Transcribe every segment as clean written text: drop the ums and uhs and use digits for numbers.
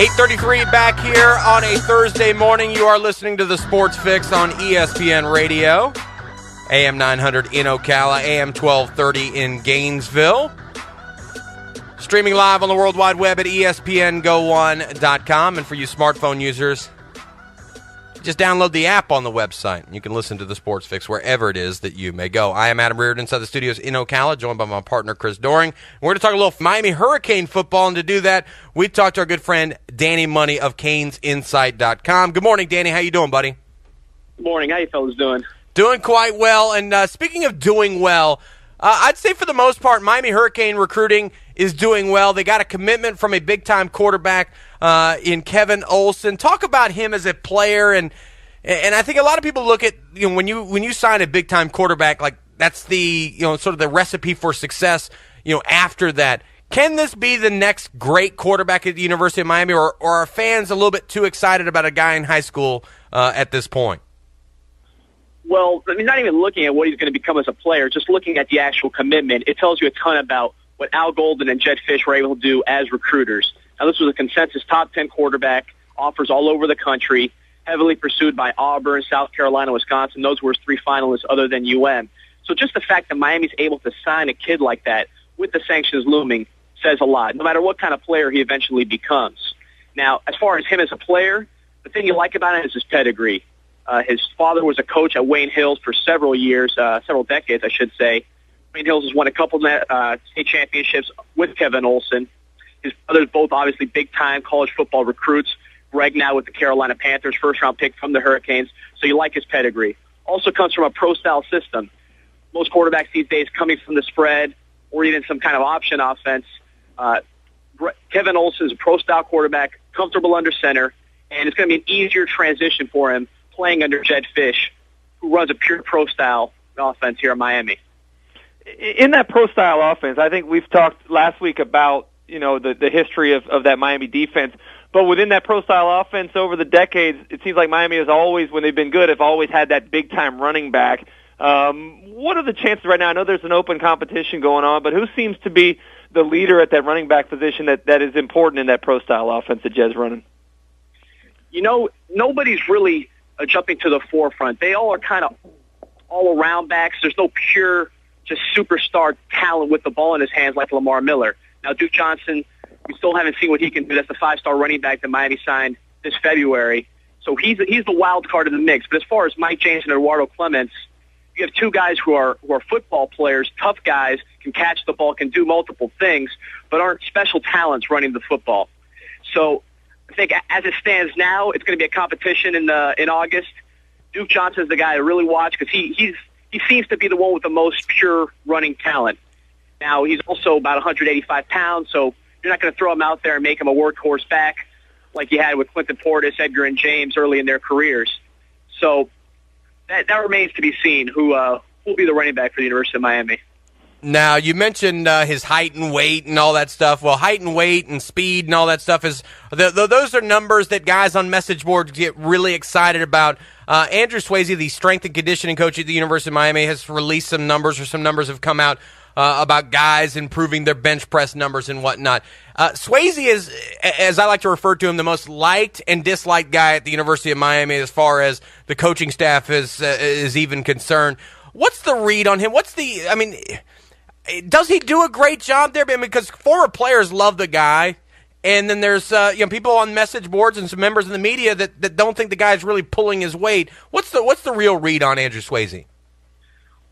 8:33 back here on a Thursday morning. You are listening to the Sports Fix on ESPN Radio, AM 900 in Ocala, AM 1230 in Gainesville. Streaming live on the World Wide Web at ESPNGo1.com. And for you smartphone users, just download the app on the website. You can listen to the Sports Fix wherever it is that you may go. I am Adam Reardon inside the studios in Ocala, joined by my partner, Chris Doring. We're going to talk a little Miami Hurricane football, and to do that, we talked to our good friend Danny Money of CanesInSight.com. Good morning, Danny. How you doing, buddy? Good morning. How you fellas doing? Doing quite well. And speaking of doing well, I'd say for the most part, Miami Hurricane recruiting is doing well. They got a commitment from a big-time quarterback in Kevin Olson. Talk about him as a player, and I think a lot of people look at, you know, when you sign a big-time quarterback, like that's the, you know, sort of the recipe for success, you know, after that. Can this be the next great quarterback at the University of Miami, or are fans a little bit too excited about a guy in high school at this point? Well, I mean, not even looking at what he's going to become as a player, just looking at the actual commitment, it tells you a ton about what Al Golden and Jed Fish were able to do as recruiters. Now, this was a consensus top 10 quarterback, offers all over the country, heavily pursued by Auburn, South Carolina, Wisconsin. Those were his three finalists other than UM. So just the fact that Miami's able to sign a kid like that with the sanctions looming says a lot, no matter what kind of player he eventually becomes. Now, as far as him as a player, the thing you like about him is his pedigree. His father was a coach at Wayne Hills for several years, several decades, I should say. Wayne Hills has won a couple state championships with Kevin Olson. His brothers both obviously big-time college football recruits. Greg now with the Carolina Panthers, first-round pick from the Hurricanes. So you like his pedigree. Also comes from a pro-style system. Most quarterbacks these days coming from the spread or even some kind of option offense. Kevin Olson is a pro-style quarterback, comfortable under center, and it's going to be an easier transition for him playing under Jed Fish, who runs a pure pro-style offense here in Miami. In that pro-style offense, I think we've talked last week about, you know, the history of that Miami defense. But within that pro-style offense over the decades, it seems like Miami has always, when they've been good, have always had that big-time running back. What are the chances right now? I know there's an open competition going on, but who seems to be the leader at that running back position that is important in that pro-style offense that Jed's running? You know, nobody's really jumping to the forefront. They all are kind of all-around backs. There's no pure, just superstar talent with the ball in his hands like Lamar Miller. Now, Duke Johnson, we still haven't seen what he can do. That's the five-star running back that Miami signed this February. So he's the wild card in the mix. But as far as Mike James and Eduardo Clements, you have two guys who are football players, tough guys, can catch the ball, can do multiple things, but aren't special talents running the football. So I think as it stands now, it's going to be a competition in August. Duke Johnson's the guy to really watch because he seems to be the one with the most pure running talent. Now, he's also about 185 pounds, so you're not going to throw him out there and make him a workhorse back like you had with Clinton Portis, Edgar, and James early in their careers. So that remains to be seen who will be the running back for the University of Miami. Now, you mentioned his height and weight and all that stuff. Well, height and weight and speed and all that stuff, those are numbers that guys on message boards get really excited about. Andrew Swayze, the strength and conditioning coach at the University of Miami, has released some numbers, or some numbers have come out about guys improving their bench press numbers and whatnot. Swayze is, as I like to refer to him, the most liked and disliked guy at the University of Miami as far as the coaching staff is even concerned. What's the read on him? Does he do a great job there? Because former players love the guy, and then there's people on message boards and some members of the media that don't think the guy's really pulling his weight. What's the real read on Andrew Swayze?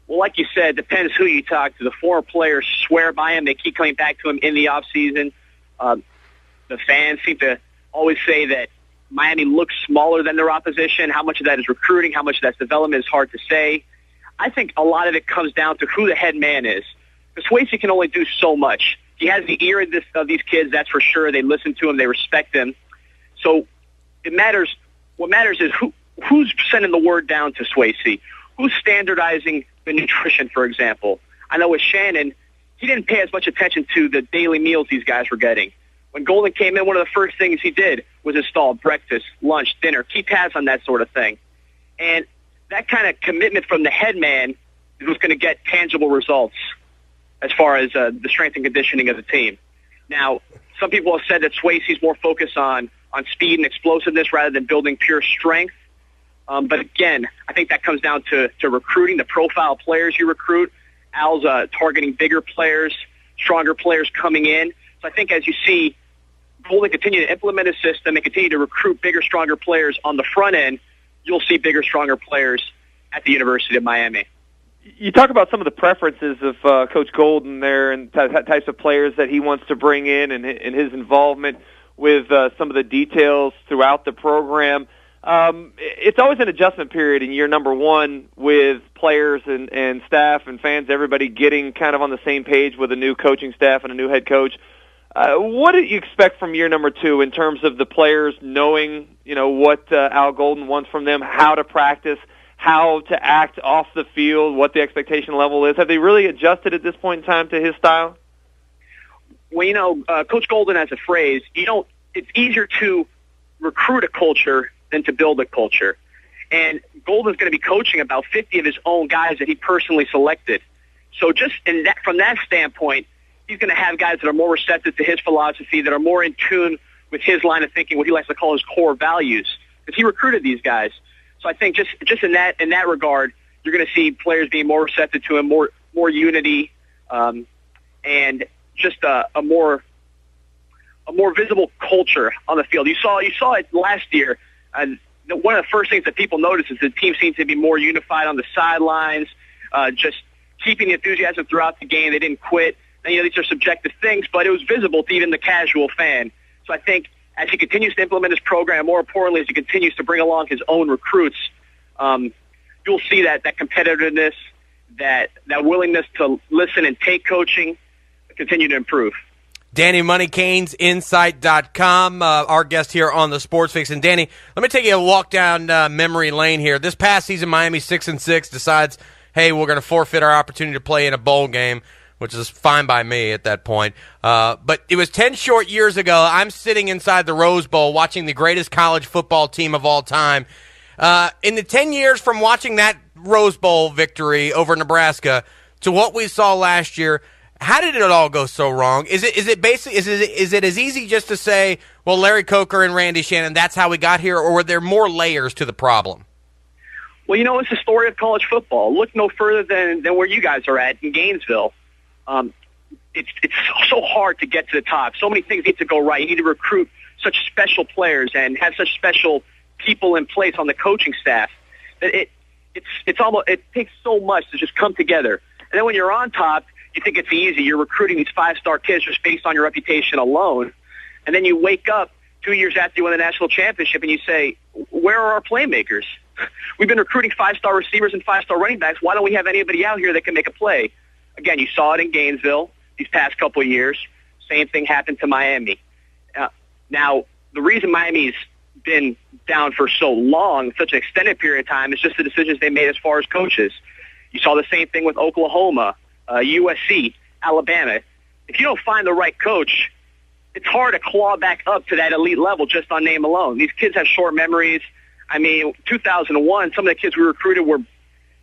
Well, like you said, depends who you talk to. The former players swear by him. They keep coming back to him in the offseason. The fans seem to always say that Miami looks smaller than their opposition. How much of that is recruiting, how much of that's development is hard to say. I think a lot of it comes down to who the head man is. Because Swayze can only do so much. He has the ear of these kids, that's for sure. They listen to him. They respect him. So it matters. What matters is who's sending the word down to Swayze. Who's standardizing the nutrition, for example? I know with Shannon, he didn't pay as much attention to the daily meals these guys were getting. When Golden came in, one of the first things he did was install breakfast, lunch, dinner, keep tabs on that sort of thing. And that kind of commitment from the head man is what's going to get tangible results as far as the strength and conditioning of the team. Now, some people have said that Swayze's more focused on on speed and explosiveness rather than building pure strength. But again, I think that comes down to recruiting, the profile players you recruit. Al's targeting bigger players, stronger players coming in. So I think as you see Golden continue to implement a system and continue to recruit bigger, stronger players on the front end, you'll see bigger, stronger players at the University of Miami. You talk about some of the preferences of Coach Golden there and types of players that he wants to bring in and his involvement with some of the details throughout the program. It's always an adjustment period in year number one with players and staff and fans, everybody getting kind of on the same page with a new coaching staff and a new head coach. What do you expect from year number two in terms of the players knowing, what Al Golden wants from them, how to practice, how to act off the field, what the expectation level is? Have they really adjusted at this point in time to his style? Well, Coach Golden has a phrase, it's easier to recruit a culture than to build a culture. And Golden's going to be coaching about 50 of his own guys that he personally selected. So just from that standpoint, he's going to have guys that are more receptive to his philosophy, that are more in tune with his line of thinking, what he likes to call his core values, because he recruited these guys. So I think just in that regard, you're going to see players being more receptive to him, more unity, and just a more visible culture on the field. You saw it last year. One of the first things that people noticed is the team seemed to be more unified on the sidelines, just keeping the enthusiasm throughout the game. They didn't quit. And, these are subjective things, but it was visible to even the casual fan. So I think as he continues to implement his program, more importantly, as he continues to bring along his own recruits, you'll see that competitiveness, that willingness to listen and take coaching continue to improve. Danny Money, CanesInSight.com, our guest here on the Sports Fix. And Danny, let me take you a walk down memory lane here. This past season, Miami 6-6 decides, hey, we're going to forfeit our opportunity to play in a bowl game, which is fine by me at that point. But it was 10 short years ago. I'm sitting inside the Rose Bowl watching the greatest college football team of all time. In the 10 years from watching that Rose Bowl victory over Nebraska to what we saw last year, how did it all go so wrong? Is it as easy just to say, well, Larry Coker and Randy Shannon, that's how we got here, or were there more layers to the problem? Well, it's the story of college football. Look no further than where you guys are at in Gainesville. It's so hard to get to the top. So many things need to go right. You need to recruit such special players and have such special people in place on the coaching staff that it takes so much to just come together. And then when you're on top, you think it's easy. You're recruiting these 5-star kids just based on your reputation alone. And then you wake up 2 years after you win the national championship and you say, where are our playmakers? We've been recruiting 5-star receivers and 5-star running backs. Why don't we have anybody out here that can make a play? Again, you saw it in Gainesville these past couple of years. Same thing happened to Miami. Now, the reason Miami's been down for so long, such an extended period of time, is just the decisions they made as far as coaches. You saw the same thing with Oklahoma, USC, Alabama. If you don't find the right coach, it's hard to claw back up to that elite level just on name alone. These kids have short memories. 2001, some of the kids we recruited were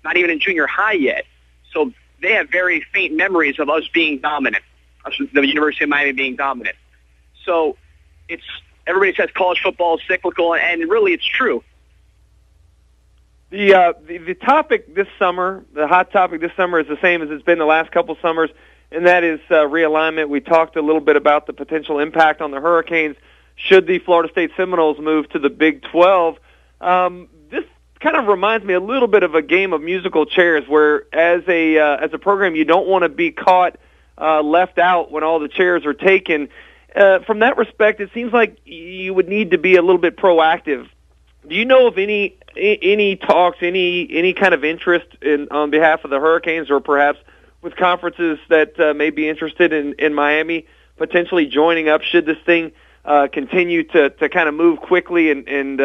not even in junior high yet. So they have very faint memories of us being dominant, the University of Miami being dominant. So everybody says college football is cyclical, and really it's true. The topic this summer, the hot topic this summer, is the same as it's been the last couple summers, and that is realignment. We talked a little bit about the potential impact on the Hurricanes should the Florida State Seminoles move to the Big 12. This kind of reminds me a little bit of a game of musical chairs, where as a program you don't want to be caught left out when all the chairs are taken. From that respect, it seems like you would need to be a little bit proactive. Do you know of any talks, any kind of interest on behalf of the Hurricanes, or perhaps with conferences that may be interested in Miami potentially joining up should this thing continue to kind of move quickly and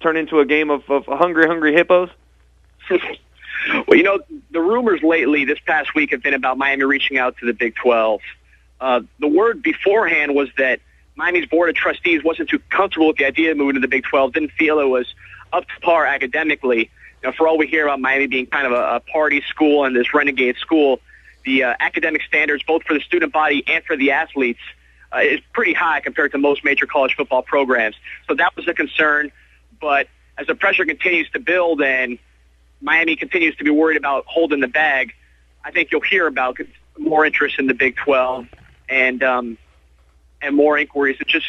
turn into a game of hungry hippos? Well, the rumors lately this past week have been about Miami reaching out to the Big 12. The word beforehand was that Miami's Board of Trustees wasn't too comfortable with the idea of moving to the Big 12, didn't feel it was up to par academically. For all we hear about Miami being kind of a party school and this renegade school, the academic standards, both for the student body and for the athletes, is pretty high compared to most major college football programs. So that was a concern. But as the pressure continues to build and Miami continues to be worried about holding the bag, I think you'll hear about more interest in the Big 12 and more inquiries to just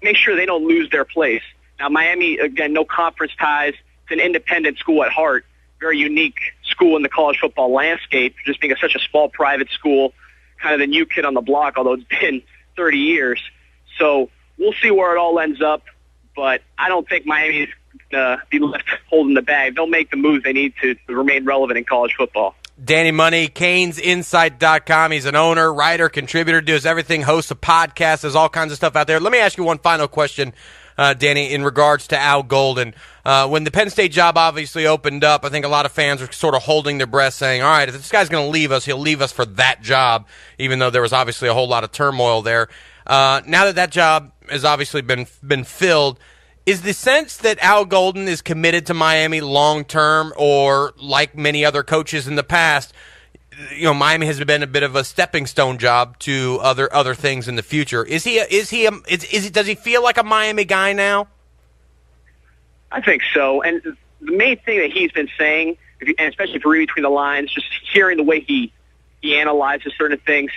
make sure they don't lose their place. Now, Miami, again, no conference ties. It's an independent school at heart, very unique school in the college football landscape, just being such a small private school, kind of the new kid on the block, although it's been 30 years. So we'll see where it all ends up, but I don't think Miami is going to be left holding the bag. They'll make the moves they need to remain relevant in college football. Danny Money, CanesInsight.com. He's an owner, writer, contributor, does everything, hosts a podcast, there's all kinds of stuff out there. Let me ask you one final question, Danny, in regards to Al Golden. When the Penn State job obviously opened up, I think a lot of fans were sort of holding their breath saying, all right, if this guy's going to leave us, he'll leave us for that job, even though there was obviously a whole lot of turmoil there. Now that job has obviously been filled, is the sense that Al Golden is committed to Miami long-term, or like many other coaches in the past, Miami has been a bit of a stepping stone job to other things in the future? Does he feel like a Miami guy now? I think so. And the main thing that he's been saying, and especially if you read between the lines, just hearing the way he analyzes certain things,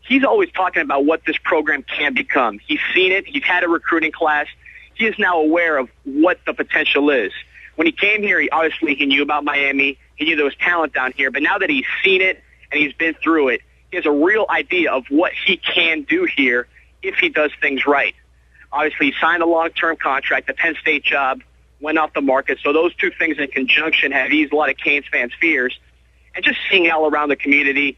he's always talking about what this program can become. He's seen it. He's had a recruiting class. He is now aware of what the potential is. When he came here, he knew about Miami. He knew there was talent down here. But now that he's seen it and he's been through it, he has a real idea of what he can do here if he does things right. Obviously, he signed a long-term contract. The Penn State job went off the market. So those two things in conjunction have eased a lot of Canes fans' fears. And just seeing Al around the community,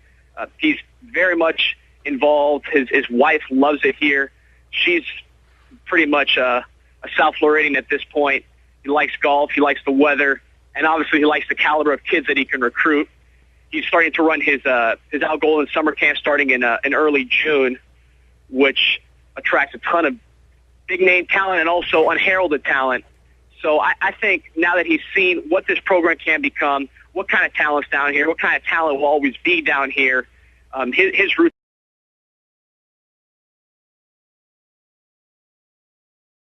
he's very much involved. His wife loves it here. She's pretty much a South Floridian at this point. He likes golf. He likes the weather. And obviously he likes the caliber of kids that he can recruit. He's starting to run his Al Golden summer camp starting in early June, which attracts a ton of big-name talent and also unheralded talent. So I think now that he's seen what this program can become, what kind of talent's down here, what kind of talent will always be down here, his roots